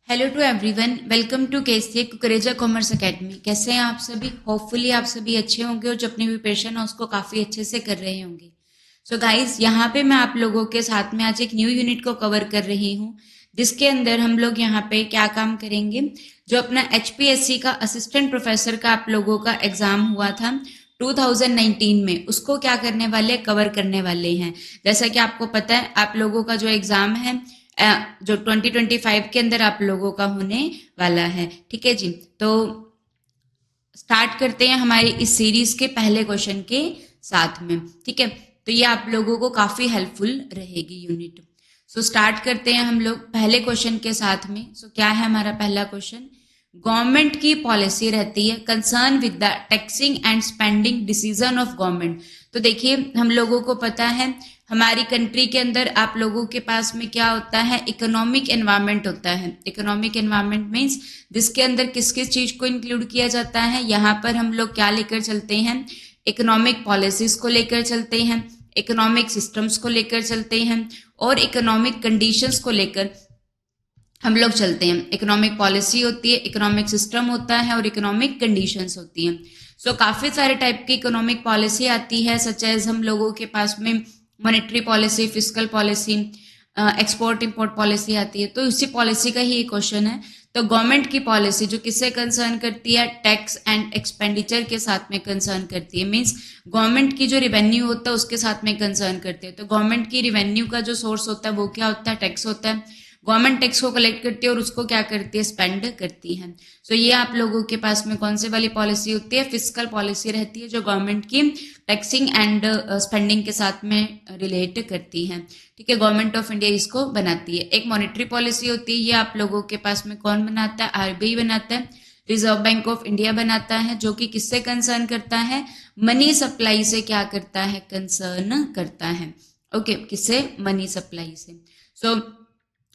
Hello to everyone, welcome to KCA Kukreja commerce academy. कैसे हैं आप सभी? होपफुली आप सभी अच्छे होंगे और जो अपनी प्रिपरेशन है उसको काफ़ी अच्छे से कर रहे होंगे। सो गाइस, यहाँ पे मैं आप लोगों के साथ में आज एक न्यू यूनिट को कवर कर रही हूँ, जिसके अंदर हम लोग यहाँ पे क्या काम करेंगे। जो अपना एचपीएससी का असिस्टेंट प्रोफेसर का आप लोगों का एग्जाम हुआ था 2019 में, उसको क्या करने वाले, कवर करने वाले हैं। जैसा कि आपको पता है, आप लोगों का जो एग्जाम है जो 2025 के अंदर आप लोगों का होने वाला है। ठीक है जी, तो स्टार्ट करते हैं हमारी इस सीरीज के पहले क्वेश्चन के साथ में। ठीक है, तो ये आप लोगों को काफी हेल्पफुल रहेगी यूनिट। सो स्टार्ट करते हैं हम लोग पहले क्वेश्चन के साथ में। सो क्या है हमारा पहला क्वेश्चन? गवर्नमेंट की पॉलिसी रहती है concern with the taxing and spending decision of government. तो देखिए, हम लोगों को पता है हमारी कंट्री के अंदर आप लोगों के पास में क्या होता है, इकोनॉमिक एनवायरनमेंट होता है। इकोनॉमिक एनवायरनमेंट मीन्स जिसके अंदर किस किस चीज को इंक्लूड किया जाता है। यहाँ पर हम लोग क्या लेकर चलते हैं, इकोनॉमिक पॉलिसीज को लेकर चलते हैं, इकोनॉमिक सिस्टम्स को लेकर चलते हैं और इकोनॉमिक कंडीशंस को लेकर हम लोग चलते हैं। इकोनॉमिक पॉलिसी होती है, इकोनॉमिक सिस्टम होता है और इकोनॉमिक कंडीशंस होती हैं। सो काफी सारे टाइप की इकोनॉमिक पॉलिसी आती है, सच एज हम लोगों के पास में monetary policy, fiscal policy, export import policy आती है। तो उसी पॉलिसी का ही एक क्वेश्चन है। तो गवर्नमेंट की पॉलिसी जो किससे कंसर्न करती है, टैक्स एंड एक्सपेंडिचर के साथ में कंसर्न करती है। मीन्स गवर्नमेंट की जो रिवेन्यू होता है उसके साथ में कंसर्न करती है। तो गवर्नमेंट की रिवेन्यू का जो सोर्स होता है वो क्या होता है, टैक्स होता है। गवर्नमेंट टैक्स को कलेक्ट करती है और उसको क्या करती है, स्पेंड करती है। सो ये आप लोगों के पास में कौन से वाली पॉलिसी होती है, फिस्कल पॉलिसी रहती है, जो गवर्नमेंट की टैक्सिंग एंड स्पेंडिंग के साथ में रिलेट करती है। ठीक है, गवर्नमेंट ऑफ इंडिया इसको बनाती है। एक मॉनेटरी पॉलिसी होती है, ये आप लोगों के पास में कौन बनाता है, आरबीआई बनाता है, रिजर्व बैंक ऑफ इंडिया बनाता है, जो कि किससे कंसर्न करता है, मनी सप्लाई से क्या करता है, कंसर्न करता है। ओके, किससे, मनी सप्लाई से। सो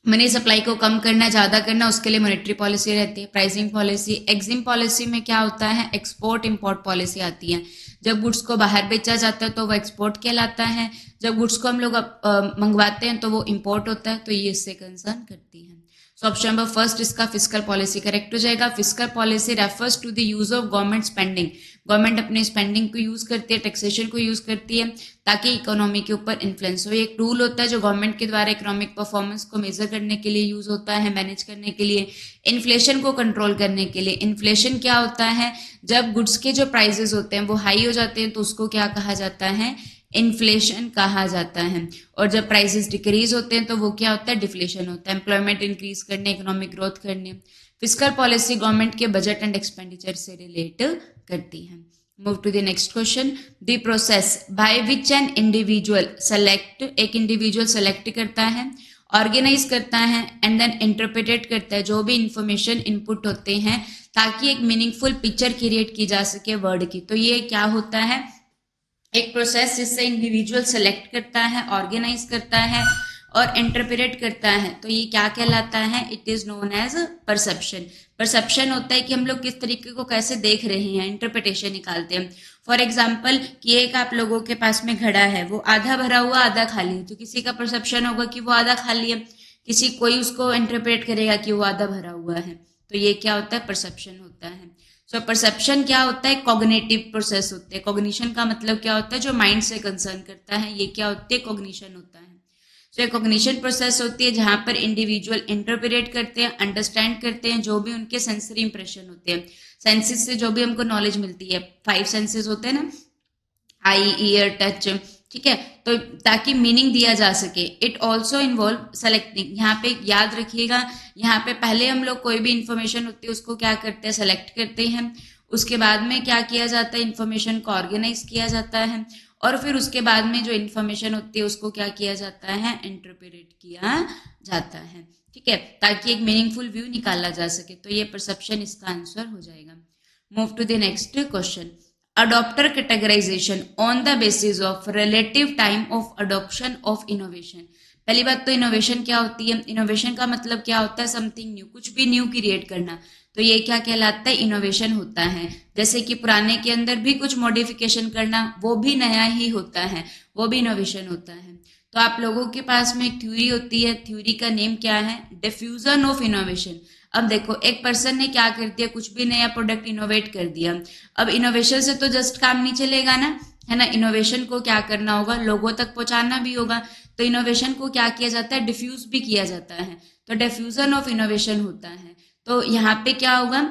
मनी सप्लाई को कम करना, ज्यादा करना, उसके लिए मॉनेटरी पॉलिसी रहती है। प्राइसिंग पॉलिसी, एग्जिम पॉलिसी में क्या होता है, एक्सपोर्ट इंपोर्ट पॉलिसी आती है। जब गुड्स को बाहर बेचा जाता है तो वो एक्सपोर्ट कहलाता है, जब गुड्स को हम लोग मंगवाते हैं तो वो इंपोर्ट होता है। तो ये इससे कंसर्न करती है। सो ऑप्शन नंबर फर्स्ट इसका फिस्कल पॉलिसी करेक्ट हो जाएगा। Fiscal policy refers to the use of government spending. Government अपने स्पेंडिंग को यूज करती है, टैक्सेशन को यूज करती है ताकि इकोनॉमी के ऊपर इन्फ्लुएंस हो। एक टूल होता है जो गवर्नमेंट के द्वारा इकोनॉमिक परफॉर्मेंस को मेजर करने के लिए यूज होता है, मैनेज करने के लिए, इन्फ्लेशन को कंट्रोल करने के लिए। इन्फ्लेशन क्या होता है, जब गुड्स के जो प्राइसेस होते हैं वो हाई हो जाते हैं तो उसको क्या कहा जाता है, इन्फ्लेशन कहा जाता है। और जब प्राइसेस डिक्रीज होते हैं तो वो क्या होता है, डिफ्लेशन होता है। एम्प्लॉयमेंट इंक्रीज करने, इकोनॉमिक ग्रोथ करने। फिस्कल पॉलिसी गवर्नमेंट के बजट एंड एक्सपेंडिचर से रिलेट करती है। Move to the next question. The process by which an individual select, एक इंडिविजुअल सेलेक्ट करता है, ऑर्गेनाइज करता है एंड देन इंटरप्रेटेट करता है जो भी इंफॉर्मेशन इनपुट होते हैं, ताकि एक मीनिंगफुल पिक्चर क्रिएट की जा सके वर्ड की। तो ये क्या होता है, एक प्रोसेस जिससे इंडिविजुअल सेलेक्ट करता है, ऑर्गेनाइज करता है और इंटरप्रेट करता है। तो ये क्या कहलाता है, it is known as perception. Perception होता है कि हम लोग किस तरीके को कैसे देख रहे हैं, इंटरप्रिटेशन निकालते हैं। फॉर एग्जाम्पल कि एक आप लोगों के पास में घड़ा है, वो आधा भरा हुआ आधा खाली है, तो किसी का परसेप्शन होगा कि वो आधा खाली है, किसी कोई उसको इंटरप्रेट करेगा कि वो आधा भरा हुआ है। तो ये क्या होता है, परसेप्शन होता है। सो परसेप्शन क्या होता है, कॉग्निटिव प्रोसेस होते हैं। कॉग्निशन का मतलब क्या होता है, जो माइंड से कंसर्न करता है, ये क्या होती है, कॉग्निशन होता है। सो कॉग्निशन प्रोसेस होती है जहां पर इंडिविजुअल इंटरप्रेट करते हैं, अंडरस्टैंड करते हैं जो भी उनके सेंसरी इंप्रेशन होते हैं। सेंसेस से जो भी हमको नॉलेज मिलती है, 5 सेंसेस होते हैं ना, आई, ईयर, टच, ठीक है, तो ताकि मीनिंग दिया जा सके। It also involve selecting. यहाँ पे याद रखिएगा, यहाँ पे पहले हम लोग कोई भी इंफॉर्मेशन होती है उसको क्या करते हैं, सेलेक्ट करते हैं। उसके बाद में क्या किया जाता है, इंफॉर्मेशन को ऑर्गेनाइज किया जाता है और फिर उसके बाद में जो इन्फॉर्मेशन होती है उसको क्या किया जाता है, इंटरप्रेट किया जाता है। ठीक है, ताकि एक मीनिंगफुल व्यू निकाला जा सके। तो ये परसेप्शन इसका आंसर हो जाएगा। Move to the next question. Adopter categorization on the basis of relative time of adoption of innovation। पहली बात तो इनोवेशन क्या होती है, इनोवेशन का मतलब क्या होता है, समथिंग न्यू, कुछ भी न्यू क्रिएट करना। तो ये क्या कहलाता है, इनोवेशन होता है। जैसे कि पुराने के अंदर भी कुछ मॉडिफिकेशन करना, वो भी नया ही होता है, वो भी इनोवेशन होता है। तो आप लोगों के पास में एक थ्योरी होती है, थ्योरी का नेम क्या है, डिफ्यूजन ऑफ इनोवेशन। अब देखो एक पर्सन ने क्या कर दिया, कुछ भी नया प्रोडक्ट इनोवेट कर दिया। अब इनोवेशन से तो जस्ट काम नहीं चलेगा ना, है ना, इनोवेशन को क्या करना होगा, लोगों तक पहुंचाना भी होगा। तो इनोवेशन को क्या किया जाता है, डिफ्यूज भी किया जाता है, तो डिफ्यूजन ऑफ इनोवेशन होता है। तो यहाँ पे क्या होगा,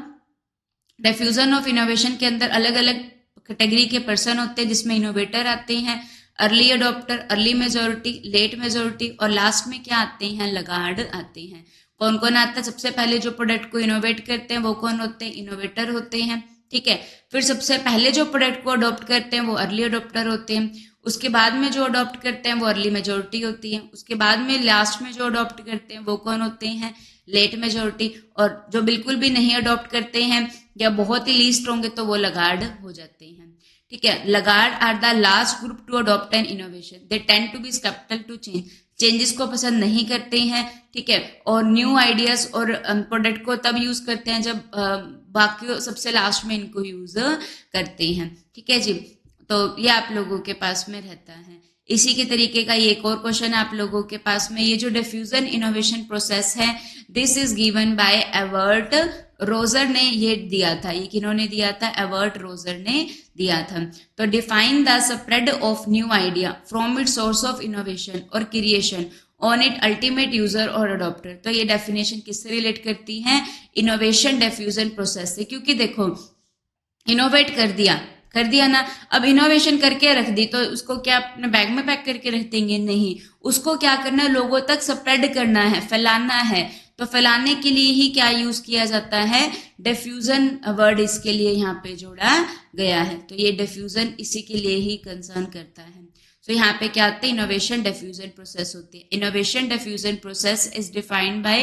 डिफ्यूजन ऑफ इनोवेशन के अंदर अलग अलग कैटेगरी के पर्सन होते हैं, जिसमें इनोवेटर आते हैं, early adopter, early majority, late majority, और लास्ट में क्या आते हैं, लगार्ड आते हैं। कौन कौन आता है, सबसे पहले जो प्रोडक्ट को इनोवेट करते हैं वो कौन होते हैं, इनोवेटर होते हैं, ठीक है। फिर सबसे पहले जो प्रोडक्ट को अडॉप्ट करते हैं वो अर्ली अडॉप्टर होते हैं, उसके बाद में जो अडॉप्ट करते हैं वो अर्ली मेजोरिटी होती है, उसके बाद में लास्ट में जो अडॉप्ट करते हैं वो कौन होते हैं, लेट मेजोरिटी, और जो बिल्कुल भी नहीं अडॉप्ट करते हैं या बहुत ही लीस्ट होंगे तो वो लगार्ड हो जाते हैं, ठीक है। Laggard are the last group to adopt an innovation, they tend to be sceptical to change, changes को पसंद नहीं करते हैं, ठीक है, और न्यू आइडियाज और प्रोडक्ट को तब यूज करते हैं जब बाकी सबसे लास्ट में इनको यूज करते हैं, ठीक है जी। तो ये आप लोगों के पास में रहता है। इसी के तरीके का ये एक और क्वेश्चन है आप लोगों के पास में, ये जो डिफ्यूजन इनोवेशन प्रोसेस है, this is given by avert Roger ने ये दिया था, ये किन्होंने दिया था, एवर्ट रोजर ने दिया था। तो define the spread of new idea from it source of innovation और creation on it ultimate user और अडॉप्टर। तो ये डेफिनेशन किससे रिलेट करती है, इनोवेशन डिफ्यूजन प्रोसेस से, क्योंकि देखो इनोवेट कर दिया ना, अब इनोवेशन करके रख दी तो उसको क्या अपने बैग में पैक करके रख देंगे, नहीं, उसको क्या करना है, लोगों तक स्प्रेड करना है, फैलाना है। तो फैलाने के लिए ही क्या यूज किया जाता है, डिफ्यूजन वर्ड इसके लिए यहाँ पे जोड़ा गया है। तो ये डिफ्यूजन इसी के लिए ही कंसर्न करता है। तो यहाँ पे क्या होता है, इनोवेशन डिफ्यूजन प्रोसेस होती है। Innovation diffusion process is defined by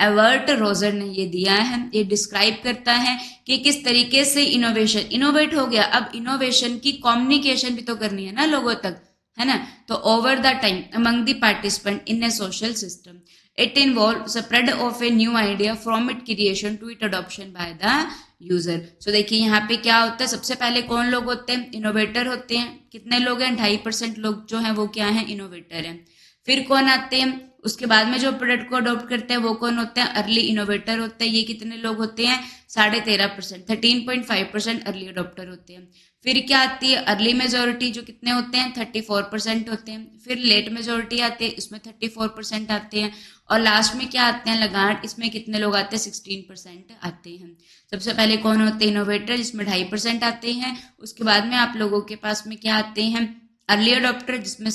avert Roger ने ये दिया है, ये डिस्क्राइब करता है कि किस तरीके से इनोवेशन इनोवेट हो गया। अब इनोवेशन की कम्युनिकेशन भी तो करनी है ना लोगों तक, है ना। तो over the time among the participant in a social system it involve spread of a new idea from it creation to it adoption by the user. So देखिए यहाँ पे क्या होता है, सबसे पहले कौन लोग होते हैं, इनोवेटर होते हैं। कितने लोग हैं, 2.5% लोग जो हैं वो क्या है, इनोवेटर हैं। फिर कौन आते हैं, उसके बाद में जो प्रोडक्ट को अडॉप्ट करते हैं वो कौन होते हैं, अर्ली इनोवेटर होते हैं। ये कितने लोग होते हैं, 13.5%, 13.5% अर्ली अडॉप्टर होते हैं। फिर क्या आती है, अर्ली मेजोरिटी, जो कितने होते हैं, 34% होते हैं। फिर लेट मेजोरिटी आती है, इसमें 34% आते हैं। और लास्ट में क्या आते हैं, लगार्ड, इसमें कितने लोग आते हैं, 16% आते हैं। सबसे पहले कौन होते हैं, इनोवेटर, जिसमें 2.5% आते हैं। उसके बाद में आप लोगों के पास में क्या आते हैं, अर्ली अडॉप्टर, जिसमें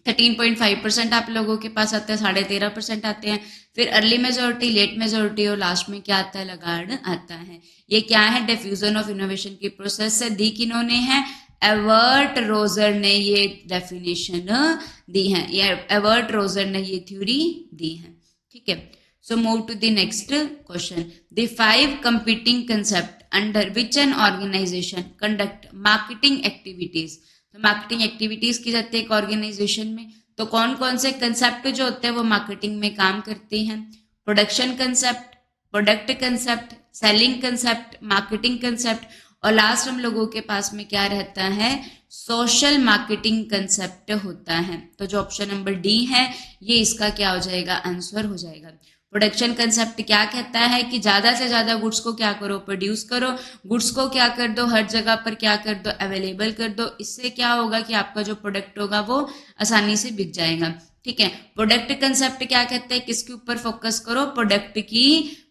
13.5% आप लोगों के पास आते हैं, 13.5% आते हैं। फिर अर्ली मेजोरिटी, लेट मेजोरिटी, और लास्ट में क्या आता है, लगार्ड आता है। ये क्या है, डिफ्यूजन ऑफ इनोवेशन की प्रोसेस है। दी किन्होंने है, एवर्ट रोजर ने ये डेफिनेशन दी है, ये एवर्ट रोजर ने ये थ्योरी दी है, ठीक है। So move to the next question, the 5 competing concept under which an organisation conduct marketing activities. तो मार्केटिंग एक्टिविटीज की जाती है एक ऑर्गेनाइजेशन में। तो कौन कौन से कंसेप्ट जो होते हैं वो मार्केटिंग में काम करते हैं, production concept, product concept, selling concept, marketing concept, और लास्ट हम लोगों के पास में क्या रहता है, सोशल मार्केटिंग कंसेप्ट होता है। तो जो ऑप्शन नंबर डी है ये इसका क्या हो जाएगा, आंसर हो जाएगा। प्रोडक्शन कंसेप्ट क्या कहता है कि ज्यादा से ज्यादा गुड्स को क्या करो, प्रोड्यूस करो, गुड्स को क्या कर दो, हर जगह पर क्या कर दो, अवेलेबल कर दो। इससे क्या होगा कि आपका जो प्रोडक्ट होगा वो आसानी से बिक जाएगा, ठीक है। प्रोडक्ट कंसेप्ट क्या कहते हैं, किसके ऊपर फोकस करो, प्रोडक्ट की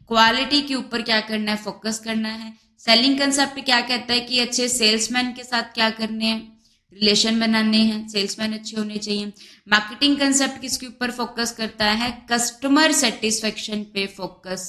क्वालिटी के ऊपर क्या करना है, फोकस करना है। सेलिंग कंसेप्ट क्या कहता है कि अच्छे सेल्समैन के साथ क्या करने हैं, रिलेशन बनाने हैं, सेल्समैन अच्छे होने चाहिए। मार्केटिंग कंसेप्ट किसके ऊपर फोकस करता है, कस्टमर सेटिस्फेक्शन पे फोकस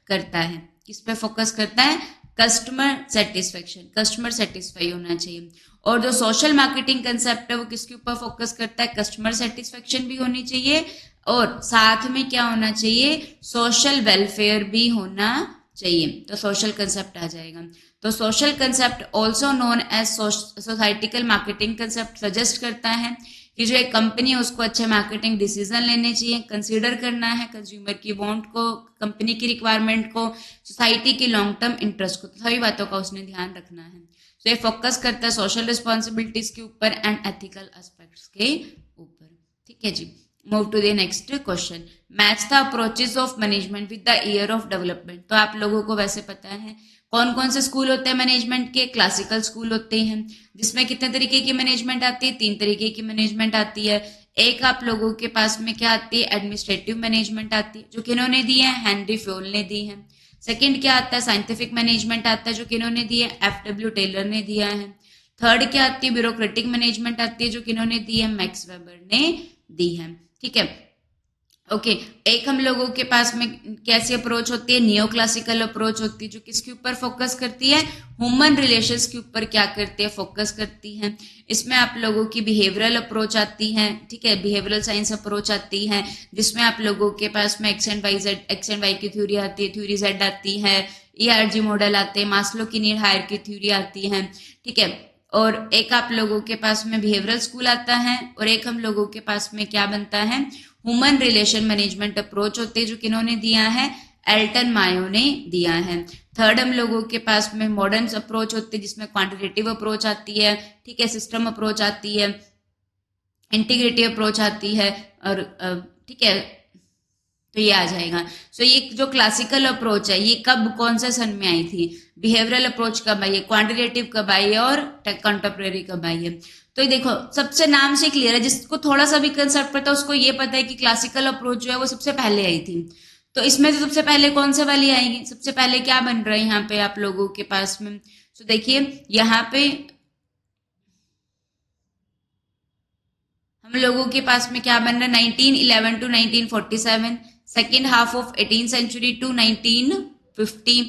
करता है। किस पे फोकस करता है, कस्टमर सेटिस्फेक्शन, कस्टमर सेटिस्फाई होना चाहिए। और जो सोशल मार्केटिंग कंसेप्ट है वो किसके ऊपर फोकस करता है, कस्टमर सेटिस्फेक्शन भी होनी चाहिए और साथ में क्या होना चाहिए, सोशल वेलफेयर भी होना चाहिए। तो सोशल कंसेप्ट आ जाएगा। तो social concept also known as societal marketing concept suggest करता है कि जो एक कंपनी है उसको अच्छे मार्केटिंग डिसीजन लेने चाहिए, कंसीडर करना है कंज्यूमर की वांट को, कंपनी की रिक्वायरमेंट को, सोसाइटी की लॉन्ग टर्म इंटरेस्ट को, तो सभी बातों का उसने ध्यान रखना है। तो ये फोकस करता है सोशल रिस्पॉन्सिबिलिटीज के ऊपर एंड एथिकल एस्पेक्ट्स के ऊपर। ठीक है जी, move to the next question. Match the approaches of management with the year of development. तो आप लोगों को वैसे पता है कौन कौन से स्कूल होते हैं मैनेजमेंट के, क्लासिकल स्कूल होते हैं जिसमें कितने तरीके की मैनेजमेंट आती है, 3 तरीके की मैनेजमेंट आती है। एक आप लोगों के पास में क्या आती है, एडमिनिस्ट्रेटिव मैनेजमेंट आती है, जो किन्होंने दी है, हेनरी फ्योल ने दी है। सेकंड क्या आता है, साइंटिफिक मैनेजमेंट आता है, जो किन्होंने दी है, FW टेलर ने दिया है। थर्ड क्या आती है, ब्यूरोक्रेटिक मैनेजमेंट आती है, जो किन्होंने दी है, मैक्स वेबर ने दी है। ठीक है, ओके एक हम लोगों के पास में कैसी अप्रोच होती है, नियो क्लासिकल अप्रोच होती है, जो किसके ऊपर फोकस करती है, ह्यूमन रिलेशंस के ऊपर क्या करती है, फोकस करती है। इसमें आप लोगों की बिहेवियरल अप्रोच आती है। ठीक है, बिहेवियरल साइंस अप्रोच आती है, जिसमें आप लोगों के पास में एक्स एंड वाई की थ्योरी आती है, थ्योरी जेड आती है, ERG मॉडल आते हैं, मास्लो की नीड हायर की थ्योरी आती है। ठीक है, और एक आप लोगों के पास में बिहेवियरल स्कूल आता है, और एक हम लोगों के पास में क्या बनता है, ह्यूमन रिलेशन मैनेजमेंट अप्रोच होते हैं, जो किन्होंने दिया है, एल्टन मायो ने दिया है। थर्ड हम लोगों के पास में मॉडर्न अप्रोच होते हैं, जिसमें क्वांटिटेटिव अप्रोच आती है। ठीक है, सिस्टम अप्रोच आती है, इंटीग्रेटिव अप्रोच आती है, और ठीक है तो ये आ जाएगा। सो ये जो क्लासिकल अप्रोच है ये कब कौन से सन में आई थी, बिहेवियरल अप्रोच कब आई है, क्वांटिटेटिव कब आई है, और कंटेम्प्रेरी कब आई है। तो ये देखो सबसे नाम से क्लियर है, जिसको थोड़ा सा भी कंसेप्ट पता है उसको ये पता है कि क्लासिकल अप्रोच जो है वो सबसे पहले आई थी। तो इसमें से सबसे पहले कौन से वाली आएगी, सबसे पहले क्या बन रहा है यहाँ पे आप लोगों के पास में। तो देखिए यहाँ पे हम लोगों के पास में क्या बन रहा है, 1911 to 1947, second half of 18th century to 1950,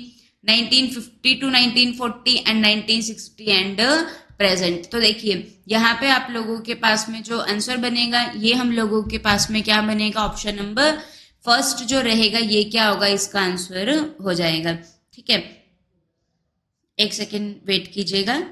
1950 to 1940 and 1960 and present. तो देखिए यहाँ पे आप लोगों के पास में जो आंसर बनेगा ये हम लोगों के पास में क्या बनेगा, ऑप्शन नंबर फर्स्ट जो रहेगा ये क्या होगा, इसका आंसर हो जाएगा। ठीक है, एक सेकेंड वेट कीजिएगा।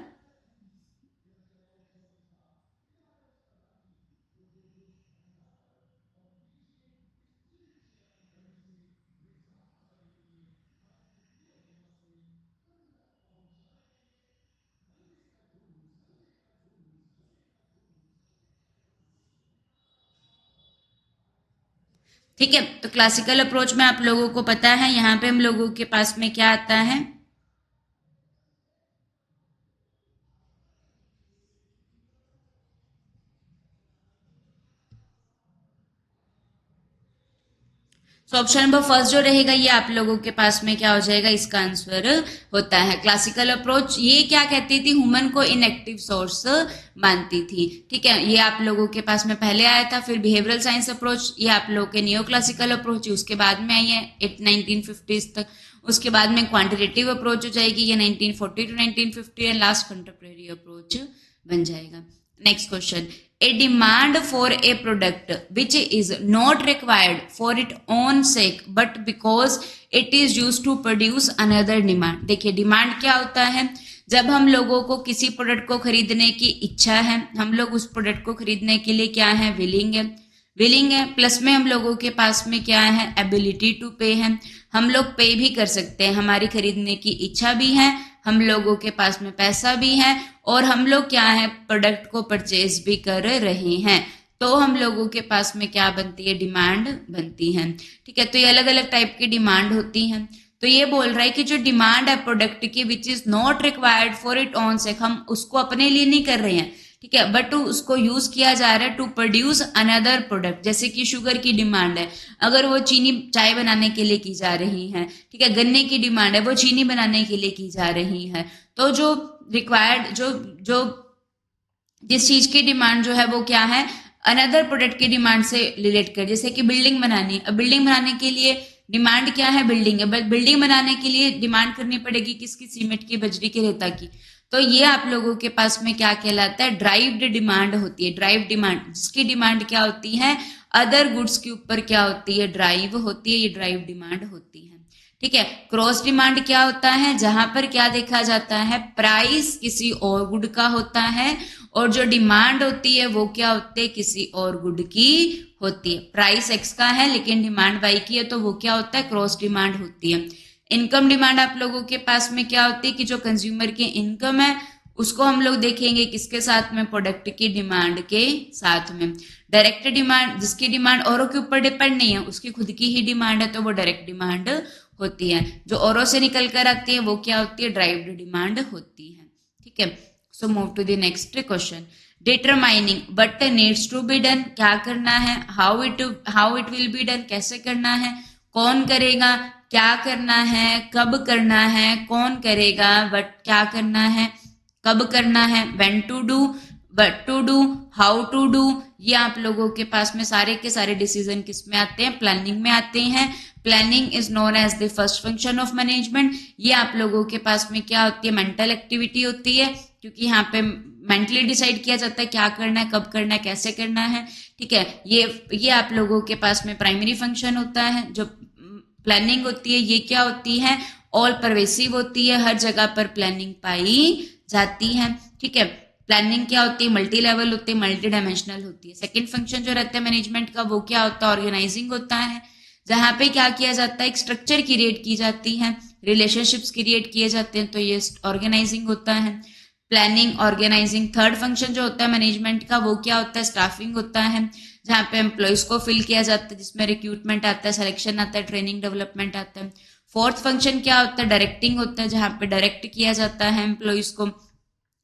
ठीक है, तो क्लासिकल अप्रोच में आप लोगों को पता है यहाँ पे हम लोगों के पास में क्या आता है, सो ऑप्शन नंबर फर्स्ट जो रहेगा ये आप लोगों के पास में क्या हो जाएगा, इसका आंसर होता है क्लासिकल अप्रोच। ये क्या कहती थी, ह्यूमन को इनएक्टिव सोर्स मानती थी। ठीक है, ये आप लोगों के पास में पहले आया था। फिर बिहेवियरल साइंस अप्रोच ये आप लोगों के नियो क्लासिकल अप्रोच उसके बाद में आई है 1950s तक। उसके बाद में क्वांटिटेटिव अप्रोच हो जाएगी ये 1940 to 1950, and last contemporary approach बन जाएगा। Next question, a demand for a product which is not required for its own sake but because it is used to produce another demand। देखिए demand क्या होता है, जब हम लोगों को किसी प्रोडक्ट को खरीदने की इच्छा है, हम लोग उस प्रोडक्ट को खरीदने के लिए क्या है, विलिंग है, प्लस में हम लोगों के पास में क्या है, एबिलिटी टू पे है। हम लोग पे भी कर सकते हैं, हमारी खरीदने की इच्छा भी है, हम लोगों के पास में पैसा भी है, और हम लोग क्या है, प्रोडक्ट को परचेज भी कर रहे हैं। तो हम लोगों के पास में क्या बनती है, डिमांड बनती है। ठीक है, तो ये अलग अलग टाइप की डिमांड होती है। तो ये बोल रहा है कि जो डिमांड है प्रोडक्ट की which is not required for it on sake, हम उसको अपने लिए नहीं कर रहे हैं, ठीक है, बट उसको यूज किया जा रहा है टू प्रोड्यूस अनदर प्रोडक्ट। जैसे कि शुगर की डिमांड है, अगर वो चीनी चाय बनाने के लिए की जा रही है, ठीक है, गन्ने की डिमांड है, वो चीनी बनाने के लिए की जा रही है। तो जो रिक्वायर्ड जो जिस चीज की डिमांड जो है वो क्या है, अनदर प्रोडक्ट की डिमांड से रिलेट कर। जैसे कि बिल्डिंग बनानी, अब बिल्डिंग बनाने के लिए डिमांड क्या है, बिल्डिंग है, बट बिल्डिंग बनाने के लिए डिमांड करनी पड़ेगी किसकी, सीमेंट की, बजरी की, रेता की। तो ये आप लोगों के पास में क्या कहलाता है, ड्राइव्ड डिमांड होती है। ड्राइव डिमांड, जिसकी डिमांड क्या होती है, अदर गुड्स के ऊपर क्या होती है, ड्राइव होती है, ये ड्राइव डिमांड होती है। ठीक है, क्रॉस डिमांड क्या होता है, जहां पर क्या देखा जाता है, प्राइस किसी और गुड का होता है, और जो डिमांड होती है वो क्या होती है, किसी और गुड की होती है। प्राइस एक्स का है लेकिन डिमांड वाई की है, तो वो क्या होता है, क्रॉस डिमांड होती है। इनकम डिमांड आप लोगों के पास में क्या होती है कि जो कंज्यूमर की इनकम है उसको हम लोग देखेंगे किसके साथ में, प्रोडक्ट की डिमांड के साथ में। डायरेक्ट डिमांड, जिसकी डिमांड औरों के ऊपर डिपेंड नहीं है, उसकी खुद की ही डिमांड है, तो वो डायरेक्ट डिमांड होती है। जो औरों से निकल कर आती है वो क्या होती है, ड्राइव्ड डिमांड होती है। ठीक है, so move to the next question. Determining what needs to be done, क्या करना है, how it will be done, कैसे करना है, कौन करेगा, क्या करना है, कब करना है, कौन करेगा, बट क्या करना है, कब करना है, when to do, what to do, how to do, ये आप लोगों के पास में सारे के सारे डिसीजन किस में आते हैं, प्लानिंग में आते हैं। Planning is known as the first function of management. ये आप लोगों के पास में क्या होती है, मेंटल एक्टिविटी होती है, क्योंकि यहाँ पे मेंटली डिसाइड किया जाता है क्या करना है, कब करना है, कैसे करना है। ठीक है, ये आप लोगों के पास में प्राइमरी फंक्शन होता है। जो प्लानिंग होती है ये क्या होती है, ऑल परवेसिव होती है, हर जगह पर प्लानिंग पाई जाती है। ठीक है, प्लानिंग क्या होती है, मल्टी लेवल होती है, मल्टी डायमेंशनल होती है। सेकंड फंक्शन जो रहता है मैनेजमेंट का वो क्या होता है, ऑर्गेनाइजिंग होता है, जहां पे क्या किया जाता है, एक स्ट्रक्चर क्रिएट की जाती है, रिलेशनशिप्स क्रिएट किए जाते हैं, तो ये ऑर्गेनाइजिंग होता है। Planning, organising. थर्ड फंक्शन जो होता है मैनेजमेंट का वो क्या होता है, स्टाफिंग होता है, जहाँ पे एम्प्लॉयज को फिल किया जाता है, जिसमें रिक्रूटमेंट आता है, सिलेक्शन आता है, ट्रेनिंग डेवलपमेंट आता है। फोर्थ फंक्शन क्या होता है, डायरेक्टिंग होता है, जहाँ पे डायरेक्ट किया जाता है एम्प्लॉयज को,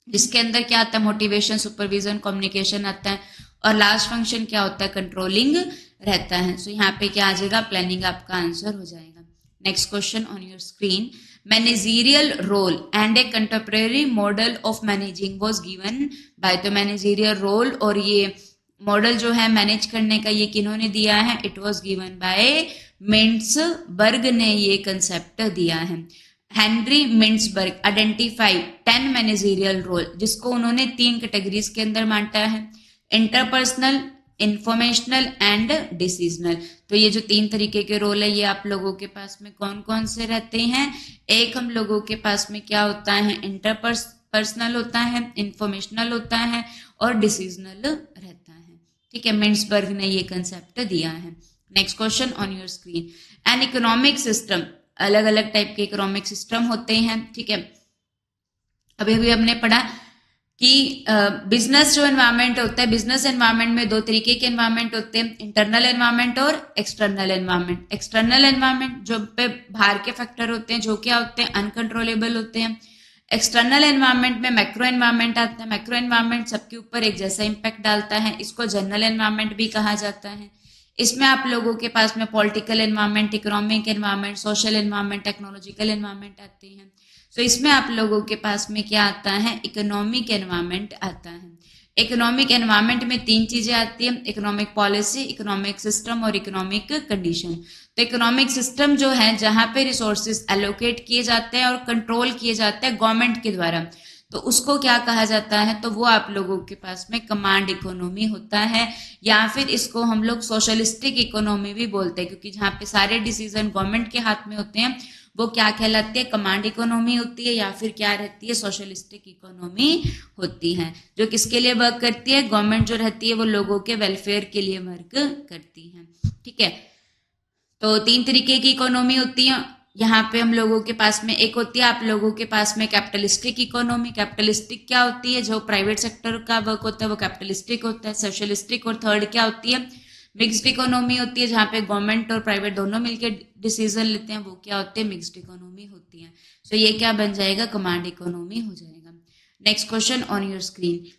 जिसके अंदर क्या आता है, मोटिवेशन, सुपरविजन, कम्युनिकेशन आता है। और लास्ट फंक्शन क्या होता है, कंट्रोलिंग रहता है। सो यहाँ पे क्या आ जाएगा, प्लानिंग आपका आंसर हो जाएगा। Next question on your screen. Managerial role and a contemporary model of managing was given by. तो मैनेजरियल रोल और ये मॉडल जो है मैनेज करने का, ये किन्होंने दिया है, it was given by Mintzberg ने ये कंसेप्ट दिया है। Henry Mintzberg identify 10 managerial role, जिसको उन्होंने 3 कैटेगरीज के अंदर बांटा है, इंटरपर्सनल, इंफॉर्मेशनल एंड डिसीजनल। तो ये जो 3 तरीके के रोल है ये आप लोगों के पास में कौन कौन से रहते हैं, एक हम लोगों के पास में क्या होता है, इंटरपर्सनल होता है, इंफॉर्मेशनल होता है और डिसीजनल रहता है। ठीक है, मिंट्सबर्ग ने ये कंसेप्ट दिया है। Next question on your screen. An economic system, अलग अलग टाइप के इकोनॉमिक सिस्टम होते हैं। ठीक है, अभी अभी हमने पढ़ा कि बिजनेस जो एनवायरनमेंट होता है, बिजनेस एनवायरनमेंट में 2 तरीके के एनवायरनमेंट होते हैं, इंटरनल एनवायरनमेंट और एक्सटर्नल एनवायरनमेंट। एक्सटर्नल एनवायरनमेंट जो पे बाहर के फैक्टर होते हैं, जो क्या होते हैं, अनकंट्रोलेबल होते हैं। एक्सटर्नल एनवायरनमेंट में मैक्रो एनवायरनमेंट आता है, मैक्रो एनवायरनमेंट सबके ऊपर एक जैसा इंपैक्ट डालता है, इसको जनरल एनवायरनमेंट भी कहा जाता है। इसमें आप लोगों के पास में political environment, economic environment, social environment, technological environment आते हैं। तो इसमें आप लोगों के पास में क्या आता है, इकोनॉमिक एनवायरनमेंट आता है। इकोनॉमिक एनवायरनमेंट में 3 चीजें आती हैं, इकोनॉमिक पॉलिसी, इकोनॉमिक सिस्टम और इकोनॉमिक कंडीशन। तो इकोनॉमिक सिस्टम जो है जहां पे रिसोर्सेज एलोकेट किए जाते हैं और कंट्रोल किए जाते हैं गवर्नमेंट के द्वारा, तो उसको क्या कहा जाता है, तो वो आप लोगों के पास में कमांड इकोनॉमी होता है, या फिर इसको हम लोग सोशलिस्टिक इकोनॉमी भी बोलते हैं, क्योंकि जहाँ पे सारे डिसीजन गवर्नमेंट के हाथ में होते हैं वो क्या कहलाती है, कमांड इकोनॉमी होती है, या फिर क्या रहती है, सोशलिस्टिक इकोनॉमी होती है, जो किसके लिए वर्क करती है, गवर्नमेंट जो रहती है वो लोगों के वेलफेयर के लिए वर्क करती है। ठीक है, तो 3 तरीके की इकोनॉमी होती है यहाँ पे हम लोगों के पास में। एक होती है आप लोगों के पास में कैपिटलिस्टिक इकोनॉमी। कैपिटलिस्टिक क्या होती है, जो प्राइवेट सेक्टर का वर्क होता है वो कैपिटलिस्टिक होता है। सोशलिस्टिक और थर्ड क्या होती है, मिक्स्ड इकोनॉमी होती है, जहाँ पे गवर्नमेंट और प्राइवेट दोनों मिलकर डिसीजन लेते हैं, वो क्या होती है, मिक्स्ड इकोनॉमी होती है। सो ये क्या बन जाएगा, कमांड इकोनॉमी हो जाएगा। Next question on your screen.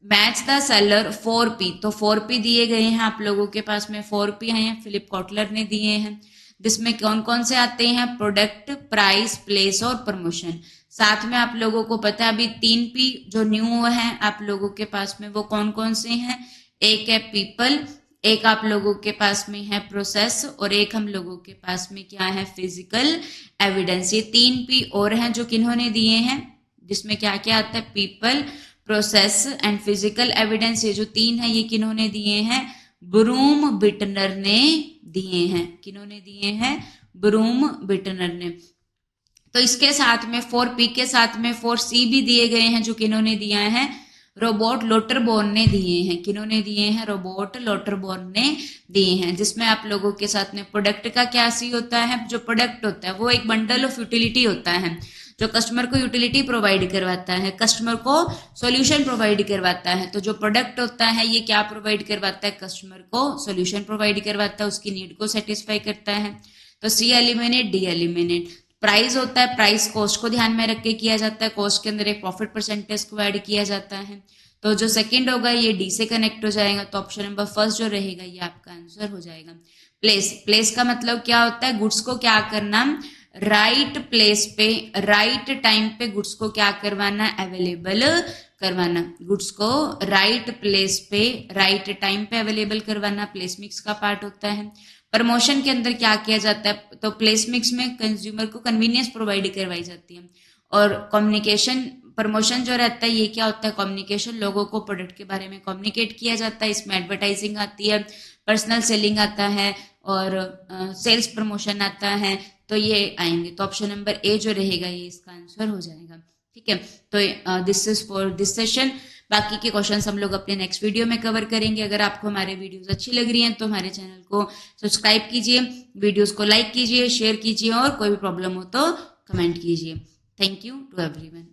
Match the seller 4P। तो 4P दिए गए हैं आप लोगों के पास में, 4P हैं, फिलिप कॉटलर ने दिए हैं, जिसमें कौन कौन से आते हैं, प्रोडक्ट, प्राइस, प्लेस और प्रमोशन। साथ में आप लोगों को पता है अभी 3P जो न्यू है आप लोगों के पास में, वो कौन कौन से हैं, एक है पीपल, एक आप लोगों के पास में है प्रोसेस, और एक हम लोगों के पास में क्या है, फिजिकल एविडेंस। ये 3P और हैं जो किन्होंने दिए हैं, जिसमें क्या क्या आता है, people, process and physical evidence. ये जो 3 है ये किन्होंने दिए हैं, ब्रूम बिटनर ने दिए हैं। किन्होंने दिए हैं, ब्रूम बिटनर ने। तो इसके साथ में 4P के साथ में 4C भी दिए गए हैं, जो किन्होंने दिया है, रोबोट लोटरबोर्न ने दिए हैं। किन्होंने दिए हैं, रोबोट लोटरबोर्न ने दिए हैं। जिसमें आप लोगों के साथ में प्रोडक्ट का क्या सी होता है, जो प्रोडक्ट होता है वो एक बंडल ऑफ यूटिलिटी होता है, जो कस्टमर को यूटिलिटी प्रोवाइड करवाता है, कस्टमर को सॉल्यूशन प्रोवाइड करवाता है। तो जो प्रोडक्ट होता है ये क्या प्रोवाइड करवाता है, कस्टमर को सॉल्यूशन प्रोवाइड करवाता है, उसकी नीड को सेटिस्फाई करता है। तो सी एलिमिनेट, डी एलिमिनेट। प्राइस होता है, प्राइस कॉस्ट को ध्यान में रख के किया जाता है, कॉस्ट के अंदर एक प्रॉफिट परसेंटेज को ऐड किया जाता है। तो जो सेकंड होगा ये डी से कनेक्ट हो जाएगा, तो ऑप्शन नंबर फर्स्ट जो रहेगा ये आपका आंसर हो जाएगा। प्लेस, प्लेस का मतलब क्या होता है, गुड्स को क्या करना, राइट प्लेस पे राइट टाइम पे गुड्स को क्या करवाना, अवेलेबल करवाना। गुड्स को राइट प्लेस पे राइट टाइम पे अवेलेबल करवाना प्लेस मिक्स का पार्ट होता है। प्रमोशन के अंदर क्या किया जाता है, तो प्लेस मिक्स में कंज्यूमर को कन्वीनियंस प्रोवाइड करवाई जाती है। और कम्युनिकेशन, प्रमोशन जो रहता है ये क्या होता है, कम्युनिकेशन, लोगों को प्रोडक्ट के बारे में कम्युनिकेट किया जाता है। इसमें एडवर्टाइजिंग आती है, पर्सनल सेलिंग आता है और सेल्स प्रमोशन आता है। तो ये आएंगे, तो ऑप्शन नंबर ए जो रहेगा ये इसका आंसर हो जाएगा। ठीक है, तो this is for this session. बाकी के क्वेश्चंस हम लोग अपने नेक्स्ट वीडियो में कवर करेंगे। अगर आपको हमारे वीडियोस अच्छी लग रही हैं तो हमारे चैनल को सब्सक्राइब कीजिए, वीडियोस को लाइक कीजिए, शेयर कीजिए और कोई भी प्रॉब्लम हो तो कमेंट कीजिए। Thank you to everyone.